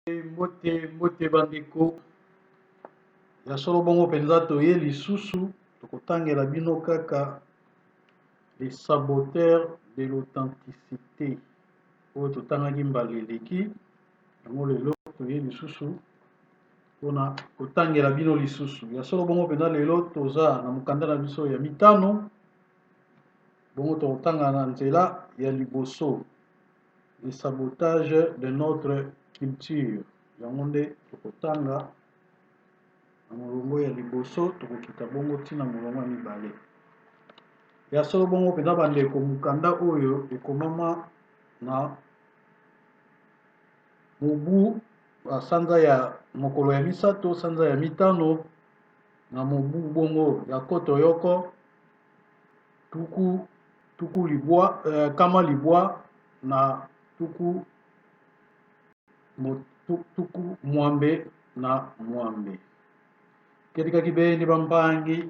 Mbote bandeko ya solo bongo penza toye lisusu tokotangela bino kaka les saboteurs de l'authenticité oyo totangaki mbala eleki yango lelo toye lisusu mpona kotangela bino lisusu ya solo bongo penza lelo toza na mokanda na biso ya mitano bongo tokotanga na nzela ya liboso les sabotages de notre culture yango nde tokotanga na molongo ya liboso tokokita bongo ntina molongo ya mibale ya solo bongo mpenza bandeko mokanda oyo ekomama na mobu sanza ya mokolo ya misato sanza ya mitano na mobu bongo ya koto yoko tuku libwa kama libwa na tuku mwambe na mwambe ketikaki bendi bambangi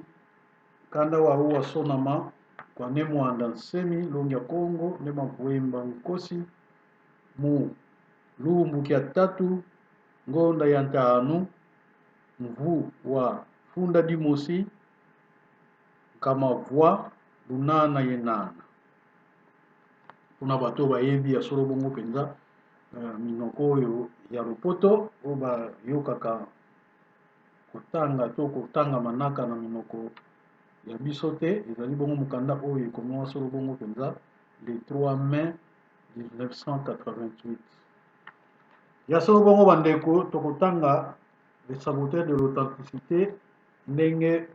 kanda wawu wasonama kwa ne mwanda nsemi longi ya kongo ne mavuemba nkosi mu lumbuki ya tatu ngonda ya ntano mvu wa funda dimosi kama vwa lunana yenana kuna bato bayebi ya solo bongo penza minoko oyo ya lopoto oyo bayokaka kotanga to kotanga manaka na minoko ya biso te ezali bongo mokanda oyo ekomama solo bongo penza le 3 mai 1988 ya solo bongo bandeko tokotanga les saboteurs de l'authenticité ndenge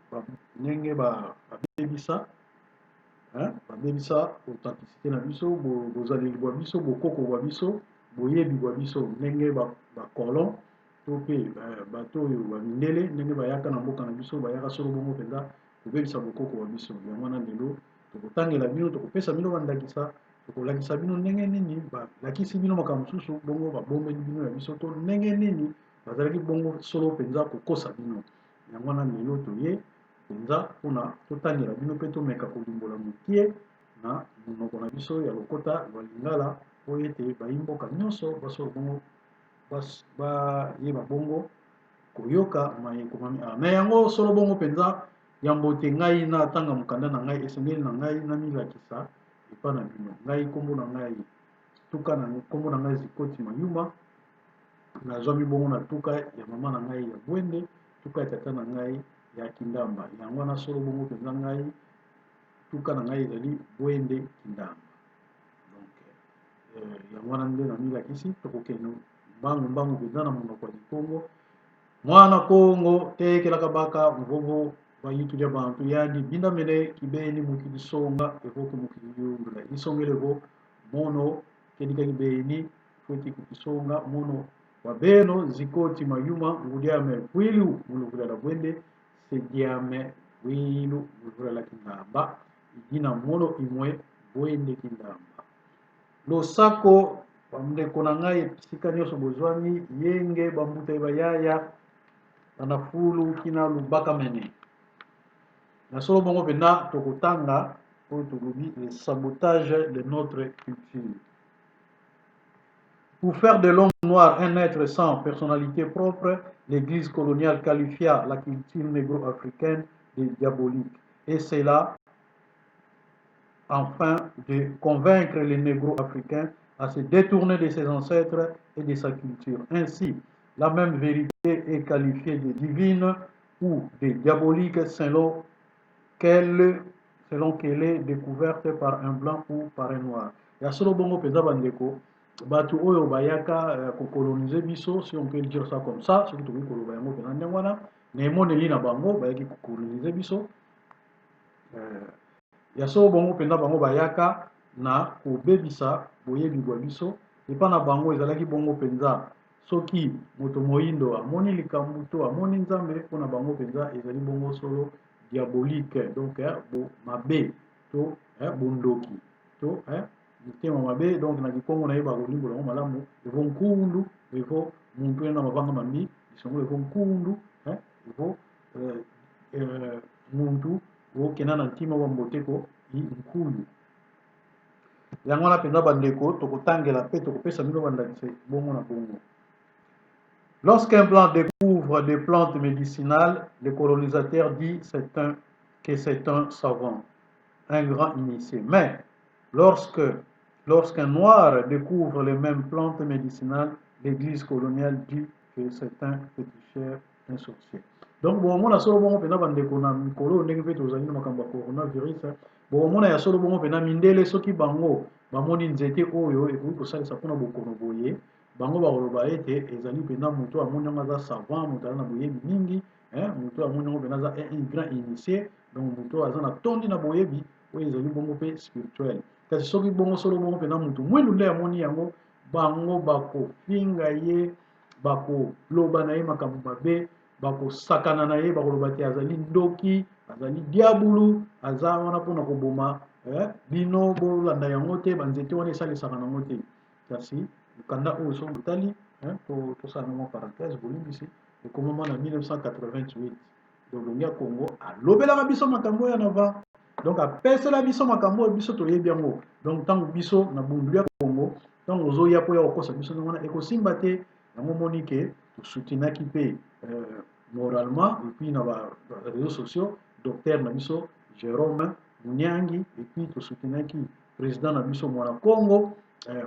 babebisa authenticité na biso bozaleli bwa biso bokoko bwa biso boyebi bwa biso ndenge bakolon to mpe bato oyo bamindele ndenge bayaka na mboka na biso bayaka solo bongo mpenza kobebisa bokoko bwa biso yango wana lelo tokotangela bino tokopesa bino bandakisa tokolakisa bino ndenge nini balakisi bino makambo mosusu bongo babombeli bino ya biso to ndenge nini bazalaki bongo solo mpenza kokosa bino yango wana lelo toye mpenza mpona totangela bino mpe tomeka kolimbola mokie na monoko na biso ya lokota lwa lingala po ete bayimboka nyonso basolo bongo bayeba bongo koyoka mayekomami na yango solo bongo mpenza ya mbote ngai na tanga mokanda na ngai esengeli na ngai namilakisa epa na bino ngai nkombo na ngai tuka na nkombo na ngai zikoti mayuma nazwami bongo na tuka ya mama na ngai ya bwende tuka ya tata na ngai ya kindamba yango wana solo bongo mpenza ngai tuka na ngai ezali bwende kindamba donc yango wana nde namilakisi tokokende mbangu mpenza na monoko ya likongo mwana kongo tekelaka baka mvovo bayitulia bantu yandi binda mene kibeni mukili songa evoke mukili yundula isongele vo mono kedika kibeni futi kukisonga mono wabeno zikoti mayuma ngudiame wilu muluvula la bwende sediame wilu muluvula la kindamba igina mono imwe bwende kindamba losako bamndeko na ngai sika nyonso bozwami yenge bambuta bayaya na fulu kina lubaka mene na solo bongo pena tokotanga oyo tolobi le sabotage de notre culture. Pour faire de l'homme noir un être sans personnalité propre, l'église coloniale qualifia la culture négro-africaine de diabolique. Et c'est là, enfin, de convaincre les négro-africains à se détourner de ses ancêtres et de sa culture. Ainsi, la même vérité est qualifiée de divine ou de diabolique selon qu'elle est découverte par un blanc ou par un noir. Ya solo bongo penza bandeko bato oyo bayaka kokolonize biso, si on peut dire ça comme ça, soki tokoki koloba yango penza ndenge wana na emoneli na bango bayaki kokolonize biso ya solo bongo penza bango bayaka na kobebisa boyebi bwa biso epa na bango ezalaki bongo penza soki moto moyindo amoni likambo to amoni nzambe mpona bango penza ezali bongo solo diabolique donc mabe to bondoki to motema mabe donc na kikongo nayeba kolimbola yango malamu evo nkundu evo muntu ena mabanga mambi lisongolo evo nkundu evo muntu okenda na ntima wa mboteko nkuyu yango wana mpenza bandeko tokotangela mpe tokopesa bino bandakisa bongo na bongo Lorsqu'un blanc découvre des plantes médicinales, le colonisateur dit que c'est un savant, un grand initié. Mais lorsqu'un noir découvre les mêmes plantes médicinales, l'église coloniale dit que c'est un féticheur, un sorcier. Donc, bon, on a solo bon pena bande kona mikolo ndenge pe tozali na makambo ya coronavirus. Bon, on a ya solo bon pena mindele soki bango bamoni nzete oyo ekoki kosalisa mpona bokono boye bango bakoloba ete ezali mpena moto amoni yango aza savant, moto aza na boyebi mingi, moto amoni yango mpena aza un grand initié, donc moto aza na tondi na boyebi oyo ezali bongo mpe spirituel. Kasi soki bongo solo bongo mpena moto mwindu nde amoni yango bango bakofinga ye, bakoloba na ye makambo mabe, bakosakana na ye, bakoloba te azali ndoki, azali diabulu, aza wana mpona koboma bino bolanda yango te, banzete wana esalisaka nango te. Kasi mokanda oyo soki botali tosala nango parenthèse bolimbisi ekomama na 1988 lolongi ya Congo alobelaka biso makambo oyo na va, donc apesela biso makambo oyo biso toyebi yango. Donc ntango biso na bundulu ya Congo ntango ozoya mpo ya kokosa biso nango wana ekosimba te, yango moni ke tosoutenaki mpe moralement epuis na baréseaux sociaux docteur na biso Jérôme Munyangi, epuis tosoutenaki président na biso mwana Congo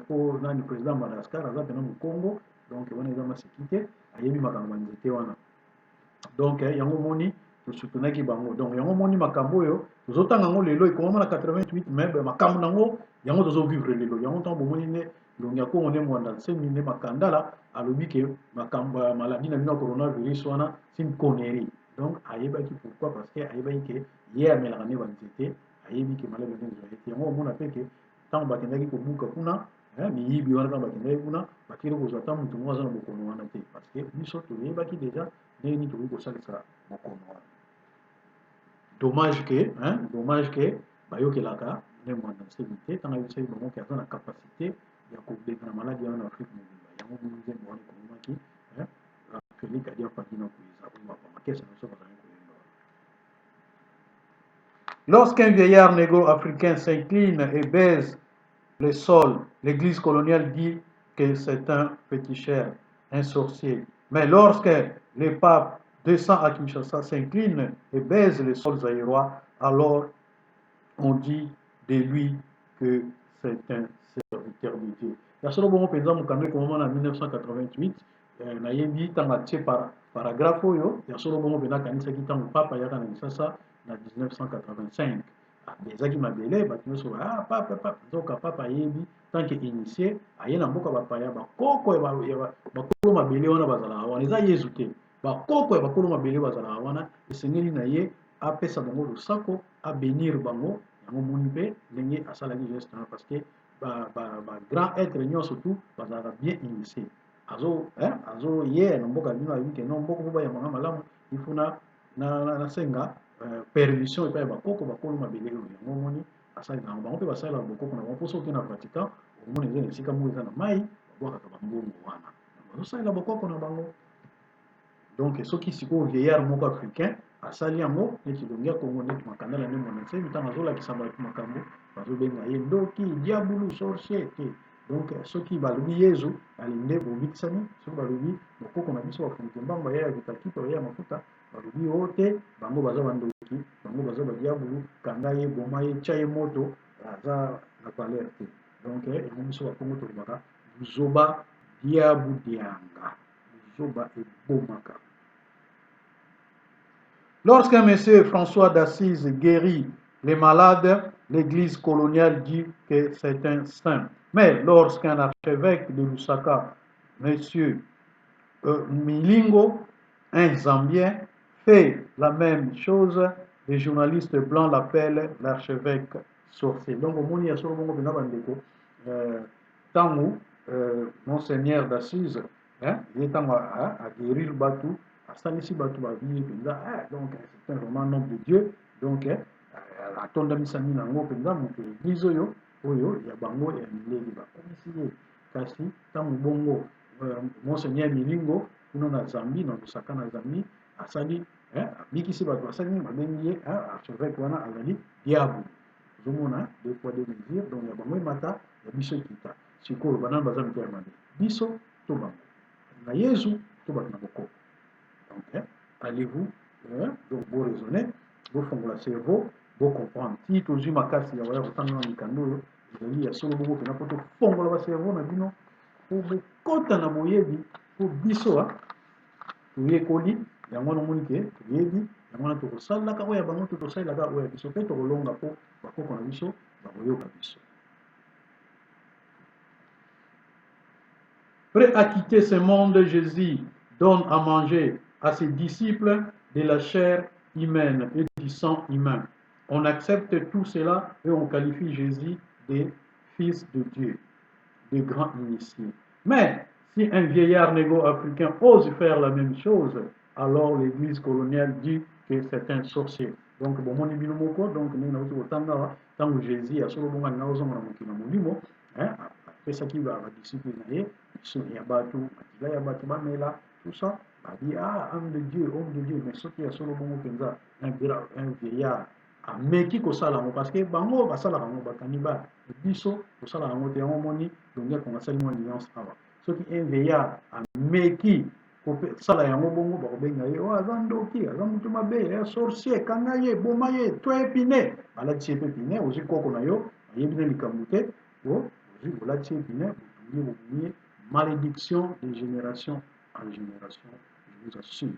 po nani président Madagascar aza pena mu Congo, donc wana eza maseki te ayebi makambo ya nzete wana. Donc yango moni tosoutenaki bango, donc yango moni makambo oyo tozotanga yango lelo ekomama na 88, mais makambo nango yango tozovivre lelo, yango ntango bomoni nde longi ya Congo nde mwanda nsemi nde makandala alobi ke makambo ya maladi na bino ya coronavirus wana c'est une connerie. Donc ayebaki pourquoi, parce que ayebaki ke ye amelaka nde banzete, ayebi ke maladi nde ezwaki te. Yango omona mpe ke ntango bakendaki kobuka kuna miyibi wana ntango bakendaki kuna bakiri kozwa ata motu moko aza na bokono wana te, parce que biso toyebaki deja ndenge nini tokoki kosalisa bokono wana. Dommage ke bayokelaka nde mwanda nsemi te, ntango ayebisaki bango ke aza na capacité ya kobengana maladi wana na Afrique mobimba. Yango moni nzembo wana ekomamaki Félix Adiapaki na koyeza oyo bamakesa na biso bazali koyemba wana. Lorsqu'un vieillard négro-africain s'incline et baise le sol, l'église coloniale dit que c'est un féticheur, un sorcier. Mais lorsque le pape descend à Kinshasa, s'incline et baise le sol zaïrois, alors on dit de lui que c'est un serviteur de Dieu. Ya solo bongo penza mokanda ekomama na 1988 nayebi ntango atie paragraphe oyo ya solo bongo mpenza akanisaki ntango papa ayaka na Kinshasa na 1985 ezaki mabele bato nyonso papa nzoka papa ayebi tanke initié aye na mboka bapaya bakoko ya bakolo mabele wana bazalaka wana, eza yezu te, bakoko ya bakolo mabele bazalaka wana, esengeli na ye apesa bango losako abenir bango. Yango moni mpe ndenge asalaki geste wana, parce que grand être nyonso tu bazalaka bien initié. Azoye na mboka bino ayebi ke no mboka mpo bayambanga malamu ifuna nasenga permission epai ya bakoko bakolo mabele oyo. Yango moni asali nango bango mpe basalaka bokoko na bango, mpo soki na Vatican okomona eza na esika moko eza na mai babwakaka bambongo wana bazosalela bokoko na bango. Donc soki sikoyo vieillard moko africain asali yango neti longi ya Congo neti makandala nde mwana nsemi ntango azolakisa bato makambo bazobenga ye ndoki diabulu sorcier te. Donc soki balobi yezu alinde bobikisani, soki balobi bokoko na biso bafunike mbango baya ya vitakipe baya ya mafuta balobi oyo te, bango baza bandoki, bango baza badiabulu, kanga ye, boma ye, tia ye moto, aza na valeur te. Donc yango biso bakongo tolobaka buzoba diabu dianga, buzoba ebomaka. Lorsqu'un monsieur François d'Assise guérit les malades, l'église coloniale dit que c'est un saint. Mais lorsqu'un archevêque de Lusaka, monsieur Milingo, un Zambien, fait la même chose, les journalistes blancs l'appellent l'archevêque sorcier. Donc, au monde, il y a sur le monde de Nabandeko, Tangu, Monseigneur d'Assise, il est à guérir le bateau. Asalisi bato babi penza donc c'est vraiment un homme de Dieu, donc atondamisami nango penza moto église oyo ya bango ya mileli bakomisi ye. Kasi ntango bongo Monseigneur Milingo kuna na Zambie, na Lusaka na Zambie asali abikisi bato asali babengi ye archevêque wana azali diable. Ozomona deux poids deux mesures, donc ya bango emata ya biso ekita sikoyo banani baza mito ya mabe biso to bango na Yesu tout va beaucoup. Donc, allez-vous, donc vous raisonnez, vous fondez le cerveau, vous comprenez. Si tu as ma casse, il y a autant de mikando, il y a solo beaucoup qui n'a pas tout fondre le cerveau, na bino, pour vous compter na boyebi, pour biso, tu y koli, il y a mon monique, tu y dit, il y a mon autre salle là, quand il y a bango tout ça, là, où il y a biso, fait au long pour, bako qu'on a biso, bakoyo biso. Prêt à quitter ce monde, Jésus donne à manger à ses disciples de la chair humaine et du sang humain. On accepte tout cela et on qualifie Jésus de fils de Dieu, de grand initié. Mais si un vieillard négo-africain ose faire la même chose, alors l'église coloniale dit que c'est un sorcier. Donc, bon, mon ibinomoko, donc, nous avons autant tant Jésus a solo bon na ozo na mokino molimo, hein, pesa ki ba disciples na ye, so ya batu, matila ya batu bamela, tout ça, ba dit ah homme de Dieu, mais ce qui a solo bon penza un vieillard ameki kosala yango parce que bango basalaka yango bakaniba biso kosala yango te yango moni donge kongasali mwa nuance awa soki un vieillard ameki kosala yango bongo bakobenga ye o aza ndoki aza mutu mabe sorcier kanga ye boma ye to epine balati ye mpe pine ozwi koko na yo ayebi na likambo te ozwi bolati ye pine botumie bobumie malédiction de génération en génération je vous assure.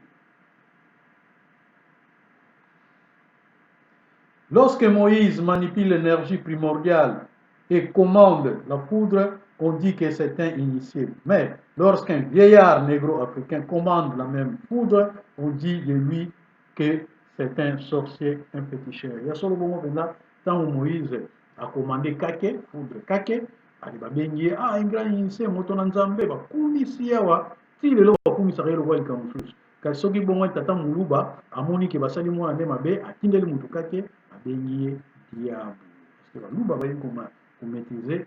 Lorsque Moïse manipule l'énergie primordiale et commande la foudre, on dit que c'est un initié. Mais lorsqu'un vieillard négro-africain commande la même foudre, on dit de lui que c'est un sorcier, un féticheur. Il y a seulement bon moment tant Moïse a commandé kake, foudre kake, ali babengi un grand initié motona nzambe bakumisi yawa ti lelo bakumisa relo kwa likamususu. Kasi soki bongo tata muluba amoni ke basali mwana nde mabe atindeli mutu kake abengi ye diable parce que baluba bayebi komaîtrise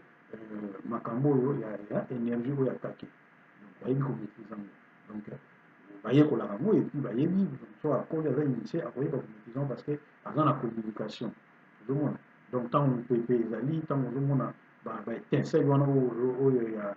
makambo oyo ya énergie oyo atake bayebi komaîtrise yango donc bayekolaka yango epuis bayebi so akoli aza initie akoyeba komaîtrise yango parce que aza na communication ozomona donc ntango pepe ezali ntango ozomona baétincelle wana oyo ya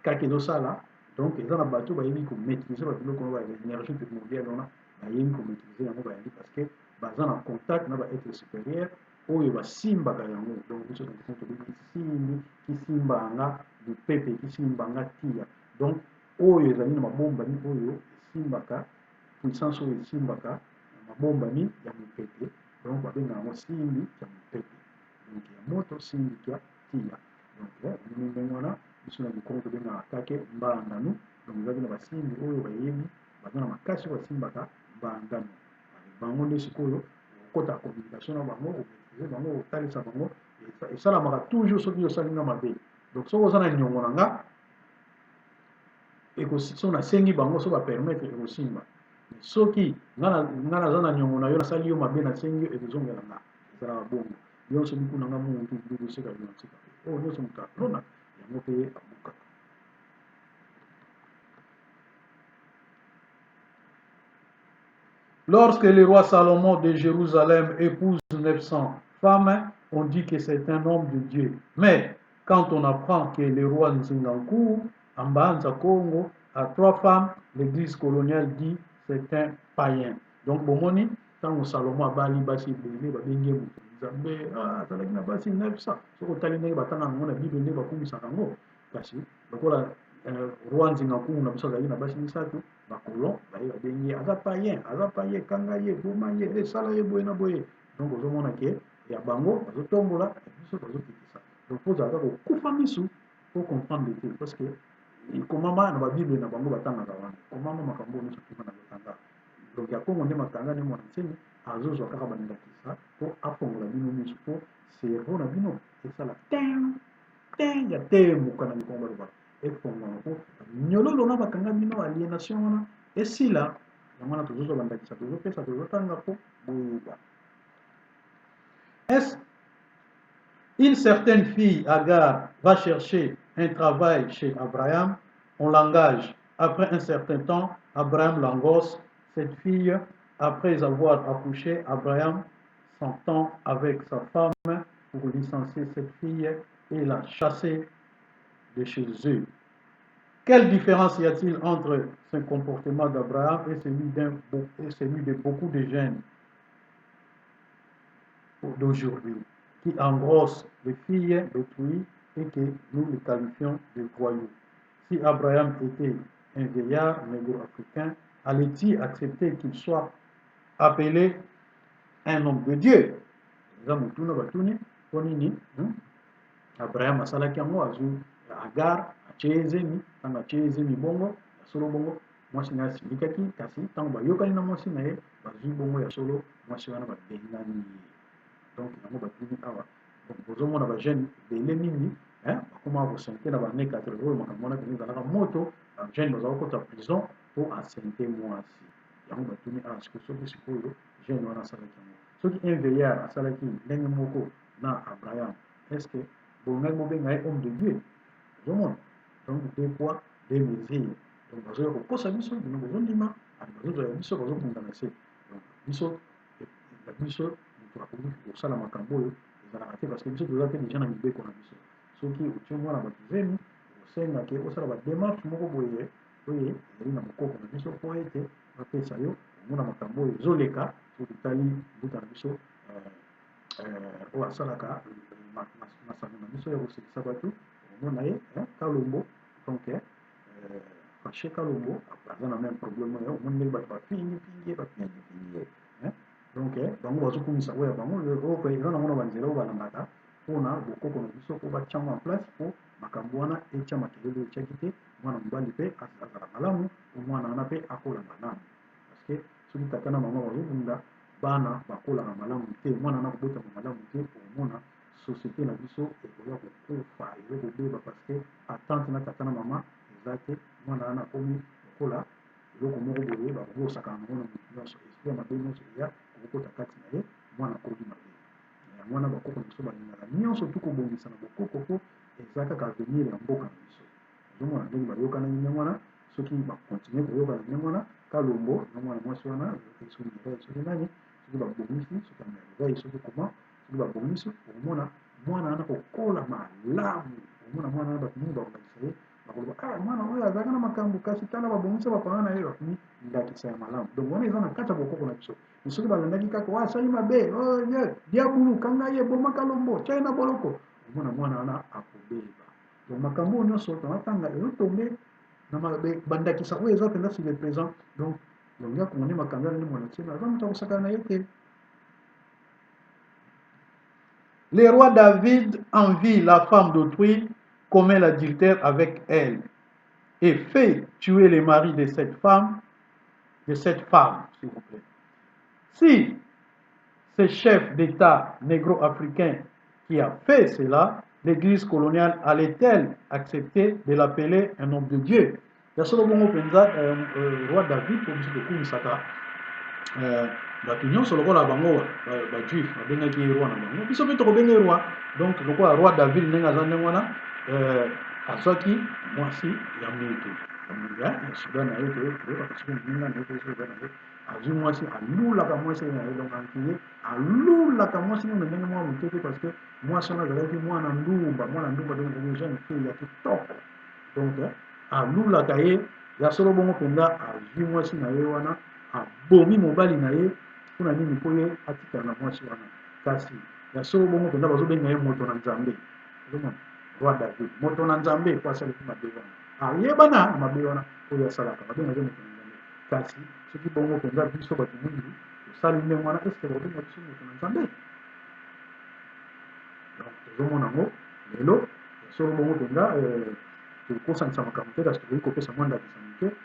kaka ezosala donc eza na bato bayebi komaîtrise babiloko wana baénergie primordiale wana bayebi komaîtrise yango bayebi parce que baza na contact na baêtre supérieur oyo basimbaka yango donc biso tobengi simbi kisimbanga lupepe kisimbanga tia donc oyo ezali na mabombani oyo esimbaka puissance oyo esimbaka mabombani ya mopepe donc babengaka yango simbi ya mopepe donc ya moto simbi ya tia donc ndenge wana biso na likongo tobengaka kake mbanganu donc ezali na basimbi oyo bayebi baza na makasi oyo basimbaka mbanganu bango nde sikoyo okota communication na bango omaîtrise bango otalisa bango esalamaka toujours soki osalinga mabe donc soki oza na niongo na nga so nasengi bango so bapermettre ekosimba soki nga naza na niongo na yo nasali yo mabe nasengi yo ekozongela nga ezalaka bongo nyonso miku na nga muntu biloko esika yo na tika oyo nyonso moto alonaka yango mpe abukaka. Lorsque le roi Salomon de Jérusalem épouse 900 femmes, on dit que c'est un homme de Dieu. Mais quand on apprend que le roi Nzingankou, Ambanza Congo, a 3 femmes, l'église coloniale dit que c'est un païen. Donc, Bomoni, quand Salomon a bali basi bébé, babengi mutu nzambe azalaki na basi 900 soki otali ndenge batanga yango na bible nde bakumisaka yango kasi lokola roi Nzingankou na biso azalaki na basi 3 bakolon baye babengi ye aza paye kanga ye boma ye esala ye boye na boye donc ozomona ke ya bango bazotombola biso bazokitisa donc ozalaka kokufa misu po comprendre te parce que ekomama na babible na bango batangaka wana ekomama makambo nyonso kima na kotanga donc ya kongo nde matanga nde mwana nseni azozwa kaka bandakisa po afongola bino misu po cerveau na bino esala ten ya temuka na mikongo balobaka efongwana po nyololo na bakanga bino aliénation wana esila yango wana tozozwa bandakisa tozopesa tozotanga po boyeba. Est-ce une certaine fille Agar va chercher un travail chez Abraham, on l'engage. Après un certain temps, Abraham l'engosse. Cette fille, après avoir accouché, Abraham s'entend avec sa femme pour licencier cette fille et la chasser de chez eux. Quelle différence y a-t-il entre ce comportement d'Abraham et celui de beaucoup de jeunes d'aujourd'hui qui engrossent les filles d'autrui et que nous les qualifions de voyous? Si Abraham était un vieillard négro-africain, allait-il accepter qu'il soit appelé un homme de Dieu? Abraham asalaki yango azwi Agar atie ezemi ntango atie ezemi bongo ya solo bongo mwasi na ye asilikaki kasi ntango bayokani na mwasi na ye bazwi bongo ya solo mwasi wana babengani ye donc yango batuni awa bozomona bajeune ebele mingi bakomaka kosente na bane 80 oyo makambo wana pene ezalaka moto bajeune bazala kota prison mpo asente mwasi yango batuni awa soki sikoyo jeune wana asalaki yango soki un veillard asalaki ndenge moko na Abraham, est-ce que bongai mobenga ye homme de Dieu? Ozomona donc deux poids deux mesures donc bazoya kokosa biso bino bozondima bazozwa ya biso bazokunda na se donc biso moto akoki kosala makambo oyo ezalaka te parce que biso toza te deja na mibeko na biso soki otie mwana bato zemi osengaki osala badémarche moko boye oyo ezali na mokoko na biso mpo ete bapesa yo omona makambo oyo ezoleka soki tali mbuta na biso oyo asalaka masano na biso ya kosekisa bato omona ye Kalombo donc Faché Kalombo aza na même problème oyo omoni ndenge bato bapingi ye donc bango bazokumisa oyo ya bango oyo eza na mona banzela oyo balandaka mpona bokoko na biso mpo batiango en place mpo makambo wana etya makelele oyo etiaki te mwana mobali mpe azala malamu mwana wana mpe akola malamu parce que soki tata na mama bazobunda bana bakolaka malamu te mwana wana kobotama malamu te omona société na biso ekoya kokufa ezokobeba parce que attente na tata na mama eza te mwana wana akomi lokola eloko moko boye bakobosaka yango na motu nyonso esprit ya mabe nyonso eya kokota kati na ye mwana akoli mabe yango wana bakoko na biso balingaka nyonso tu kobongisa na bokoko mpo eza kaka avenir ya mboka na biso ozomona ndenge bayokanaki ndenge wana soki bakontinue koyokana ndenge wana Kalombo na mwana mwasi wana soki nani soki babongisi soki amerveille soki koma soki babongisi omona mwana wana kokola malamu omona mwana wana bato mingi bakolakisa ye bakoloba mwana oyo azalaka na makambo kasi tala babongisa bapanga na ye bakomi ndakisa ya malamu donc wana eza na kati ya bokoko na biso soki balandaki kaka asali mabe diabulu kanga ye boma Kalombo tia ye na boloko omona mwana wana akobeba donc makambo oyo nyonso tomatanga ezotombe na bandakisa oyo eza mpenza sur le présent donc longi akongo nde makambo yana nde mwana ntiena aza moto akosakana na ye te. Le roi David envie la femme d'autrui, commet l'adultère avec elle et fait tuer le mari de cette femme, s'il vous plaît. Si ce chef d'État négro-africain qui a fait cela, l'église coloniale allait-elle accepter de l'appeler un homme de Dieu? Yasolo bongo penza roi David pour biso kokumisaka bato nyonso lokola bango bajuif babengaki ye roi na bango biso mpe tokobenge roi donc lokola roi David ndenge aza ndenge wana azwaki mwasi ya moto ya soda na ye toyokaka soki moninga na ye to soda na ye azwi mwasi alulaka mwasi na ye donc ankiye alulaka mwasi nino ndenge mwa moke te parce que mwasi wana azalaki mwana ndumba donc jeune fille ya kitoko donc alulaka ye ya solo bongo mpenza azwi mwasi na ye wana abomi mobali na ye mpona nini mpo ye atikala na mwasi wana kasi ya solo bongo mpenza bazobenga ye moto na nzambe ozomona roi David moto na nzambe mpo asalaki mabe wana ayebana na mabe wana oyo asalaka babengaki moto na nzambe kasi soki bongo mpenza biso bato mingi tosali ndenge wana eske babenga biso moto na nzambe donc tozomona yango lelo ya solo bongo mpenza tokosanisa makambo te kasi tokoki kopesa mwa ndakisa moke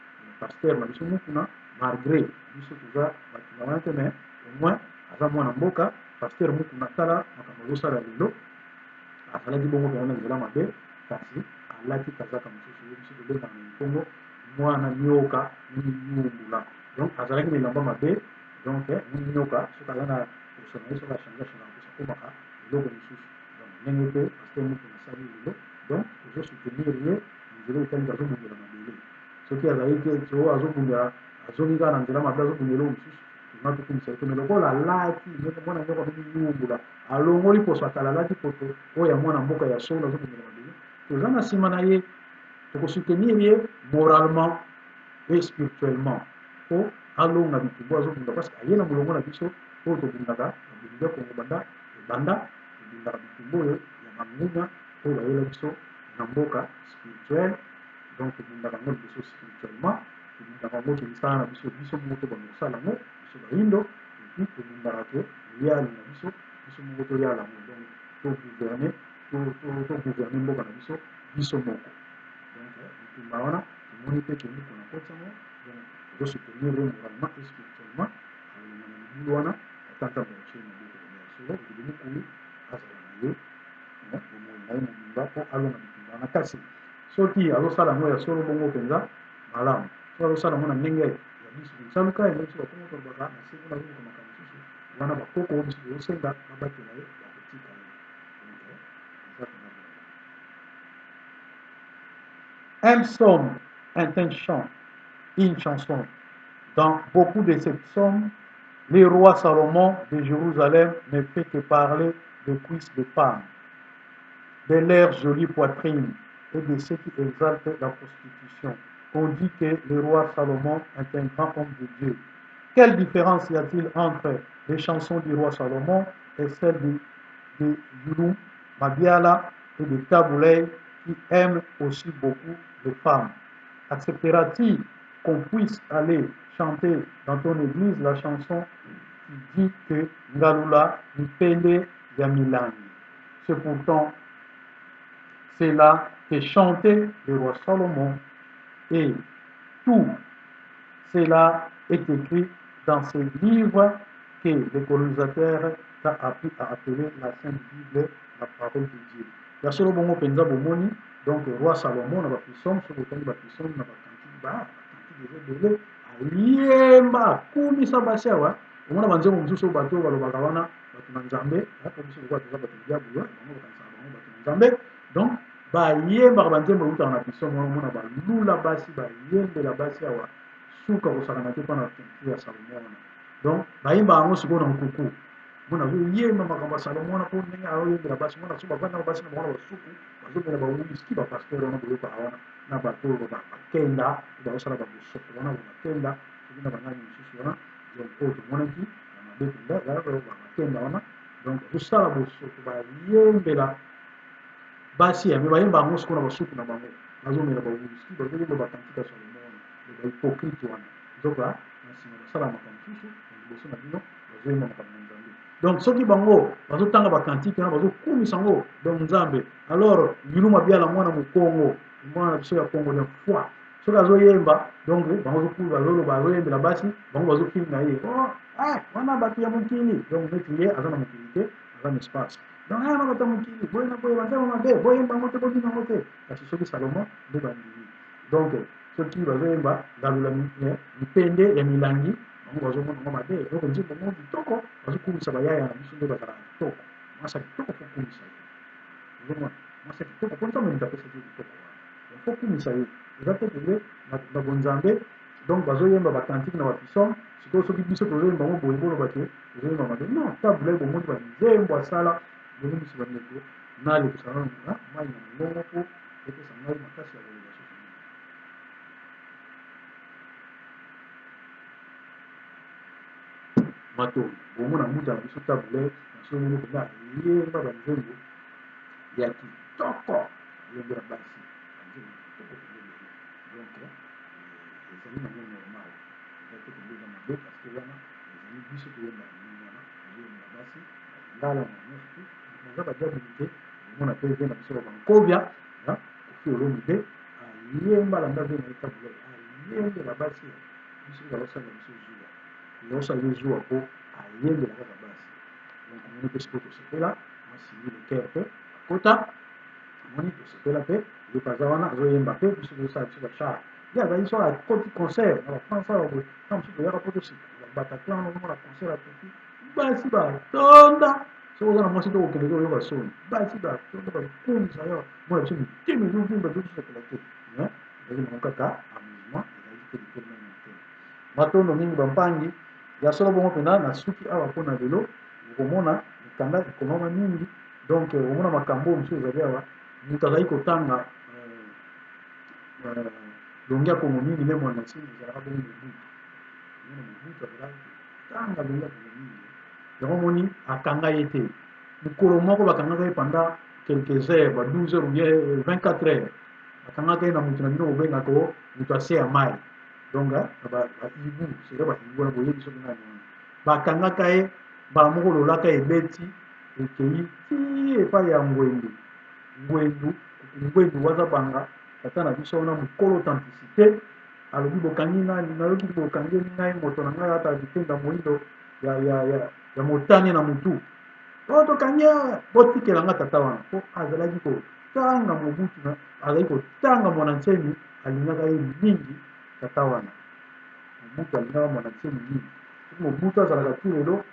paster na biso mokuna malgré biso toza bato na wana te mais au moins aza mwana mboka paster mokuna tala makambo azosala lelo azalaki bongo mpenza na nzela mabe kasi alaki kazaka mosusu ye biso tobengana na nkongo mwana nyoka miyungula donc azalaki na elamba mabe donc nyoka soki aza na poso na ye soki achange kosa komaka eloko mosusu donc ndenge mpe paster mokuna asali lelo donc tozosoutenir ye nzela etali bazobongela mabele soki azali te oyo azobundela azongi kaka na nzela mabe azobundela oyo mosusu tona tokumisa ete me lokola alati ndenge mwana nyoko abengi yumbula alongoli poso atala alati poto oyo ya mwana mboka ya solo azobundela mabele toza na nsima na ye pour soutenir moralement et spirituellement. Po alonga bitumbu azobunda parce que ayena mulongo na biso po tobundaka na kongo banda tobundaka bitumbu oyo ya bangunya po bayela biso na mboka spirituel. Donc tobundaka yango liboso spirituellement, tobundaka yango tomisala na biso biso moko tobanda kosala yango biso bayindo, epuis tobundaka ke yali na biso biso moko toyala yango, donc togouverne mboka na biso biso moko. Donc bitumba wana tomoni mpe kendi mpona koti yango, donc tozosoutenir moralement et spirituellement alonga na libulu wana atanta baotie na boko ya solo ekedi mokulu azala na ye bomoi na ye mobimba mpo alonga bitumba wana. Kasi soki azosala yango ya solo bongo mpenza malamu, soki azosala yango na ndenge ya biso saluka yango biso bakongo tolobaka na se mpona azomoka makambo mosusu wana bakoko oyo biso tozosenga babatela ye ya kotika ye. Un psaume est un chant, une chanson. Dans beaucoup de ces psaumes, le roi Salomon de Jérusalem ne fait que parler des cuisses des femmes, de leurs jolies poitrines et de ceux qui exaltent la prostitution. On dit que le roi Salomon est un grand homme de Dieu. Quelle différence y a-t-il entre les chansons du roi Salomon et celles de Yulum, Mabiala et de Taboulay qui aiment aussi beaucoup les femmes? Acceptera-t-il qu'on puisse aller chanter dans ton église la chanson qui dit que Ngalula Nipende Yamilangi? C'est pourtant cela que chantait le roi Salomon, et tout cela est écrit dans ce livre que le colonisateur a appris à appeler la Sainte Bible, la parole de Dieu. Ya solo bongo penza bomoni, donc roi Salomon na bapisom so botangi bapisom na bakanti dele ayemba kumisa basi awa omona banzembo mosusu bato balobaka wana bato na nzambe po biso lokola toza bato diabolo bango bakanisaka bango bato na nzambe. Donc bayembaka banzembo eutaka na pisom wana omona balula basi bayembela basi awa suka kosakana te mpona peinture ya Salomon wana. Donc bayembaka yango sikoyo na mokuku mona azoyemba makambo ya Salomon wana mpo ndenge azoyembela basi mona so bavanda basi na bango na basuku bazomela bawiski bapasteur wana boyokaka wana na bato oyo bakenda bazosala babosoto wana bakenda soki na banani mosusu wana, donc oyo tomonaki na mabe bakenda wana, donc bazosala bosoto bayembela basi ya me bayembaka yango sikoyo na basuku na bango bazomela bawiski bazoyemba bakantika Salomon wana bahypocrite wana nzoka na nsima basala makambo mosusu na liboso na bino bazoyemba makambo na nzambe. Donc soki bango bazotanga bakantike wana bazokumisa yango donc nzambe, alors Yuluma Biala mwana mokongo mwana biso ya kongo ya foi soki azoyemba donc bango bazoloba azoyembela basi bango bazofinga ye wana bato ya mokili, donc neti ye aza na mokili te aza na espace, donc na bato ya mokili boye na boye banzema mabe boyemba yango te bobina yango te. Kasi soki Salomon nde bandimi, donc soki bazoyemba ngalula mipende ya milangi bango bazomona ngo mabe eloko nzembo moko kitoko bazokumisa bayaya na biso nde bazalaka kitoko mwasa kitoko fo kumisa ye ozomona mwasa kitoko mpo ntango moto apesaki kitoko wana fo kumisa ye eza te pele babonzambe, donc bazoyemba bakantike na bapisom sikoyo soki biso tozoyemba ngo boye boloba te tozoyemba mabe non tabulai bomoni banzembo asala bozomisa bandeko nalekisa mai na mongongo mpo epesa ngai makasi ya koloba soso mato bomona muta na biso tabule na so moko mpenza ayemba banzembo ya kitoko ayembela basi banzembo kitoko pembeni donc ezali nango normal eza te pembeni na mabe parceke wana ezali biso toyemba ndenge wana tozoyembela basi ngala na nyonso naza badiaboli te omona mpe ve na biso babankobia kofi olomi te ayemba landa ve na ye tabule ayembela basi biso bazosala biso zuwa ezosala ye zuwa mpo ayembela kaka basi, donc omoni mpe sikoyo tosepela masili le cœur mpe akota omoni tosepela mpe eloko aza wana azoyemba mpe biso tozosala biso bachar ye azali so akoti concert na bafrance awa boye na mosusu toyaka mpo tosika babataclan omona concert akoki basi batonda soki oza na mwasi to kokende te oyoka soni basi batonda bakumisa yo mona biso mitema ezovimba tozosepela te ezali nango kaka amusement ezali te litema na motema matondo mingi bampangi ya solo bongo mpenza na suki awa mpona lelo okomona mikanda ekomama mingi, donc omona makambo mosusu ezali awa moto azali kotanga longia kongo mingi nde mwana nsima ezalaka bongo mobutu mobutu azalaki tanga longia kongo mingi yango moni akanga ye te mokolo moko bakangaka ye pendant quelques heures ba 12 heures ou bien 24 heures bakangaka ye na motu na bino bobengaka o moto ase ya mai donc baibu seka baibu wana boyebi soki nani wana bakangaka ye mbala moko lolaka ebeti ekei ti epai ya ngwendu ngwendu waza banga tata na biso wana mokolo authenticité alobi bokangi nani nayoki bokangi ngai moto na ngai ata bitenda moyindo ya motane na mutu oyo tokangi botikela nga tata wana po azalaki kotanga mobutu azalaki kotanga mwana nsemi alingaka ye mingi tata wana mobutu alingaka mwana nsemi mingi soki mobutu azalaka ti lelo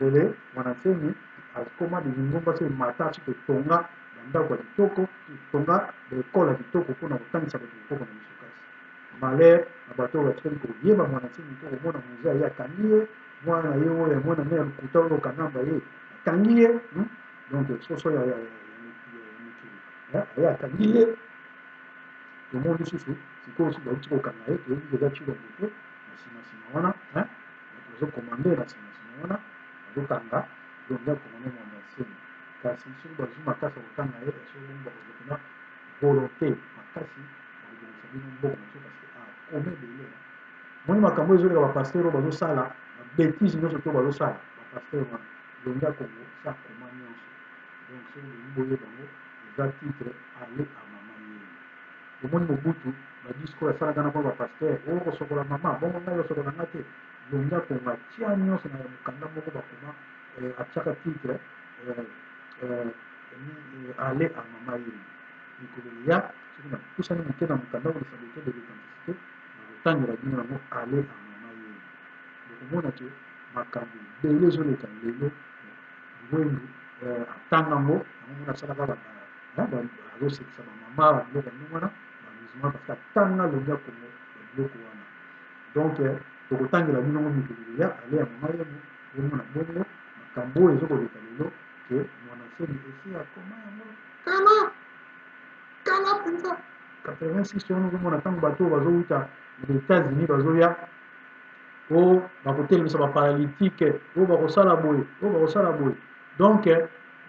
lele mwana nsemi akoma delingomba so emata so totonga bandako ya kitoko totonga baekole ya kitoko mpona kotangisa bato kitoko na biso kasi malheur na bato oyo batikali koyeba mwana nsemi to komona moza ye akangi ye mwana ye oyo mwana ne ya lokuta oyo kanamba ye akangi ye donc soso ya mokili ye akangi ye tomoni lisusu sikoyo soki bauti kokanga ye toyebi eza cilo moto na nsima wana bazokomande na nsima wana bazokanga donc ya komande mwana nsemi kasi soki bazwi makasi ya kotanga ye soki bakozokuna volonté makasi bakobongisa bino mboka na biso parce que akome ebele moni makambo ezoleka bapaster oyo bazosala babétise nyonso to bazosala bapaster wana longi ya kongo sa koma nyonso donc soki bolingi boyeba yango eza titre ale amama yeni omoni mobutu badiscours asalaka na mwa bapaster oyo kosokola mama bongo ngai kosokola nga te longi ya kongo atia nyonso na mokanda moko bakoma atiaka titre ale amama yeni mikolo ya soki napusani moke na mokanda oyo lisabilité de l'authenticité nakotangela bino yango ale amama yeni okomona ke makambo ebele ezoleka lelo ngwendu atanga yango yango mona asalaka azosekisa bamama babiloko ya ndenge wana bamusulman parce que atanga longi ya kongo babiloko wana donc tokotangela bino ngo mikolo ya ale ya mama yeni omona bongo makambo oyo ezokoleka lelo ke mwana nsemi esi akoma yango kala mpenza 86 wana okomona ntango bato oyo bazowuta na états-unis bazoya oyo bakotelemisa baparalytique oyo bakosala boye donc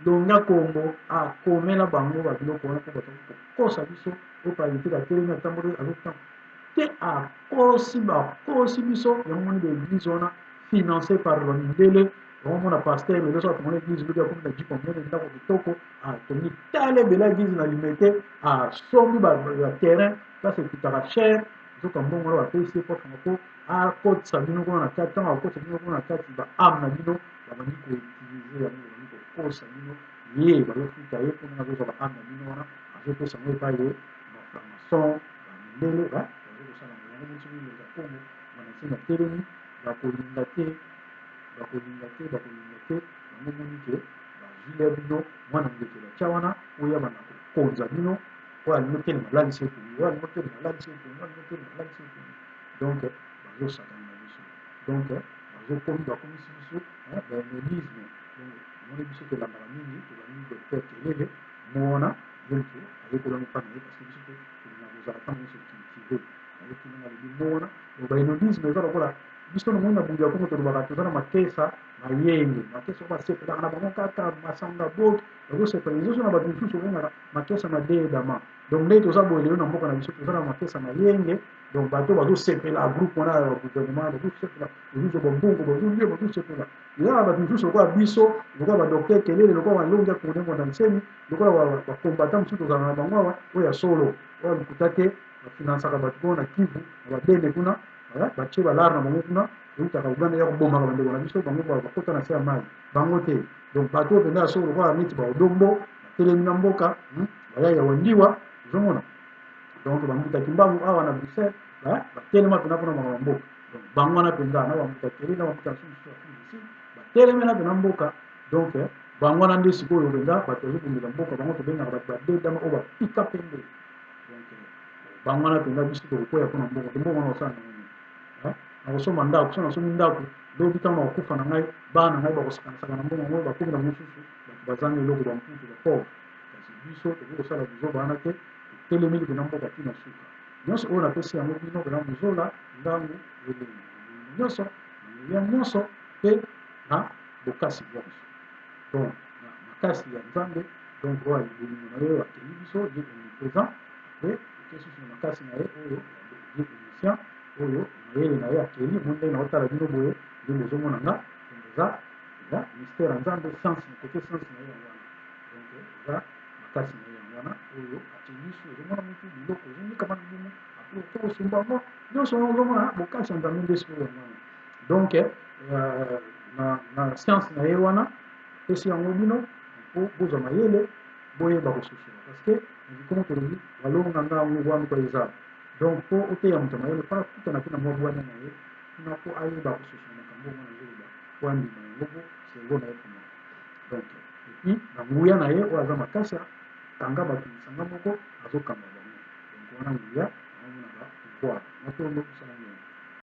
longa kongo akomela bango babiloko wana mpo bato kokosa biso oyo paralytique atelemi atamboli azotanga te akosi biso yango moni baeglise wana financé par bamindele omona paster lelo so atomona église lobi akomi na jipo monene ndako kitoko atomi tala ebele église na limete asombi baterrain place ekutaka cher zoka mbongo wana bapesi ye potanga mpo akotisa bino kuna na kati ntango akotisa bino kuna na kati baame na bino babandi koutilize yango babandi kokosa bino ye bazofuta ye mpona azozwa baame na bino wana azopesa yango epai ye baframason bamindele bazokosala yango mosi mileka kongo banasini atelemi bakolinga te yango moni ke bazwile bino mwana ndeke batya wana oyo yabana kokonza bino oyo alingi otelema alalisi epongi donc bazosakana na biso donc bakomisi biso bahémonisme moni biso tolandaka mingi tozali docteur kelele mona yeke ayekolami mpa na ye parce que biso tolina kozala ntango nyonso cultive ayekolanga lobi mona bahémonisme eza lokola biso nomoi na bungu ya kongo tolobaka toza na makesa mayenge makesa oyo basepelaka na bango kaka masanga boki bazosepela ezoso na bato mosusu obengaka makesa madeyedama donc ndenge toza boye lelo na mboka na biso toza na makesa mayenge donc bato bazosepela groupe wana ya gouvernement bazosepela bazozwa bambongo bazolia bazosepela eza na bato mosusu lokola biso lokola badokter kelele lokola balongi ya kongo na nseni lokola bakombata mosusu tozala na bango awa oyo ya solo oyo lokuta te bafinansaka bato kuna na kivu na babene kuna batie balare na bango kuna eutaka uganda ya kobomaka bandeko na biso bango bakota na se ya mai bango te donc bato oyo mpenza ya solo lokola neti baodombo batelemi na mboka baya ya wandiwa ozomona donc bambutaki mbangu awa na bruxelles batelema mpena mpona maka bamboka donc bango wana mpenza na bambuta tele na bambuta mosusu ya batelemela mpena mboka donc bango wana nde sikoyo mpenza bato bazobundela mboka bango tobengaka bato badedama oyo bapika pembe donc bango wana mpenza biso tokokwea mpona mboka te mboka wana osala nango nakosomba ndako so nasomi ndako lobi ntango nakokufa na ngai bana na ngai bakosakanasaka na mbongo yango bakomi na mosusu bato bazanga eloko bamputu bapauvre kasi biso tokoki kosala bizoba wana te totelemeli mpena mboka ntina suka nyonso oyo napesi yango bino mpena mozola ntango elongi nyonso na nguya nyonso mpe na bokasi nyonso donc na makasi ya nzambe donc oyo bolingo na ye akeli biso dieu omniprésent mpe oke susu na makasi na ye oyo dieu omniscient oyo mayele na ye akeli mo ndenge naotala bino boye nde bozomona nga donc eza ya mystère ya nzambe science na kote science na ye yango wana donc eza makasi na ye yango wana oyo akeli biso ozomona motu biloko ozomikama na bino apres oke osomba ngo nyonso wana ozomona bokasi ya nzambe nde sikoyo yango wana donc na science na ye wana pesi yango bino mpo bozwa mayele boyeba kososola parce que nzikomo tolobi balonga nga yango wana kwa eza donc mpo oteya moto mayele mpona kutana mpe na mwa bwana na ye mpona mpo ayeba kososola makambo oyo mwana azoloba po andima yango po servo na ye koma donc epuis na nguya na ye oyo aza makasi kanga bato lisanga moko azokamba bango donc wana nguya naomona ba pouvoir nato ndo kosala